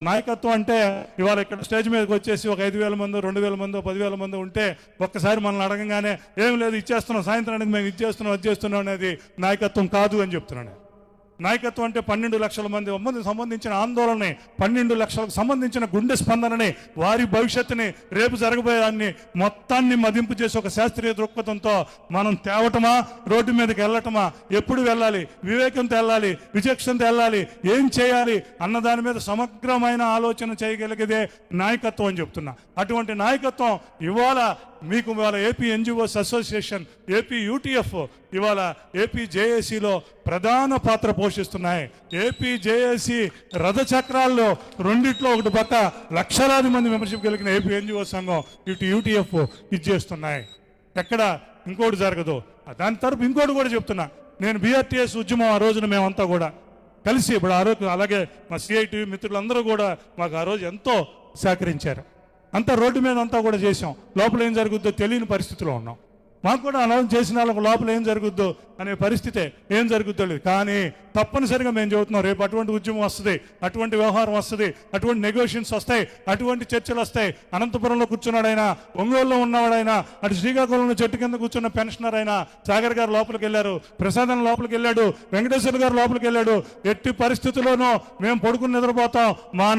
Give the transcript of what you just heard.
నాయకత్వం అంటే ఇవాళ ఇక్కడ స్టేజ్ మీదకి వచ్చేసి ఒక 5,000 మందో 2,000 మందో 10,000 మందో ఉంటే ఒక్కసారి మనల్ని అడగంగానే ఏం లేదు ఇచ్చేస్తున్నాం, సాయంత్రానికి మేము ఇచ్చేస్తున్నాం అది చేస్తున్నాం అనేది నాయకత్వం కాదు అని చెప్తున్నాను. నాయకత్వం అంటే 12 లక్షల మంది సంబంధించిన ఆందోళనని, 12 లక్షలకు సంబంధించిన గుండె స్పందనని, వారి భవిష్యత్తుని, రేపు జరగబోయేదాన్ని మొత్తాన్ని మదింపు చేసి ఒక శాస్త్రీయ దృక్పథంతో మనం తేవటమా, రోడ్డు మీదకి వెళ్ళటమా, ఎప్పుడు వెళ్ళాలి, వివేకంతో వెళ్ళాలి, విచక్షణతో వెళ్ళాలి, ఏం చేయాలి అన్న దాని మీద సమగ్రమైన ఆలోచన చేయగలిగేదే నాయకత్వం అని చెప్తున్నా. అటువంటి నాయకత్వం ఇవాళ మీకు ఇవాళ AP NGOs association, AP UTF, ఇవాళ ఏపీ జేఏసీలో ప్రధాన పాత్ర పోషిస్తున్నాయి. ఏపీ జేఏసీ రథచక్రాల్లో రెండిట్లో ఒకటి పక్క లక్షలాది మంది మెంబర్షిప్ కలిగిన ఏపీ ఎన్జిఓ సంఘం, ఇటు యూటీఎఫ్ ఇది చేస్తున్నాయి. ఎక్కడ ఇంకోటి జరగదు. దాని తరపు ఇంకోటి కూడా చెప్తున్నా, నేను బీఆర్టీఎస్ ఉద్యమం ఆ రోజున మేమంతా కూడా కలిసి ఇప్పుడు ఆ రోజు, అలాగే మా సిఐటివి మిత్రులందరూ కూడా మాకు ఆ రోజు ఎంతో సహకరించారు. అంతా రోడ్డు మీద అంతా కూడా చేసాం. లోపల ఏం జరుగుద్దో తెలియని పరిస్థితిలో ఉన్నాం. మాకు కూడా అనౌన్స్ చేసిన వాళ్ళకు లోపల ఏం జరుగుద్దో అనే పరిస్థితే, ఏం జరుగుద్దో లేదు. కానీ తప్పనిసరిగా మేము చెబుతున్నాం, రేపు అటువంటి ఉద్యమం వస్తుంది, అటువంటి వ్యవహారం వస్తుంది, అటువంటి నెగోషియేషన్స్ వస్తాయి, అటువంటి చర్చలు వస్తాయి. అనంతపురంలో కూర్చున్నాడైనా, ఒంగోలులో ఉన్నవాడైనా, అటు శ్రీకాకుళంలో చెట్టు కింద కూర్చున్న పెన్షనర్ అయినా, సాగర్ గారు లోపలికి వెళ్ళారు, ప్రసాదం లోపలికి వెళ్ళాడు, వెంకటేశ్వర గారు లోపలికి వెళ్ళాడు. ఎట్టి పరిస్థితుల్లోనూ మేము పడుకుని నిద్రపోతాం, మా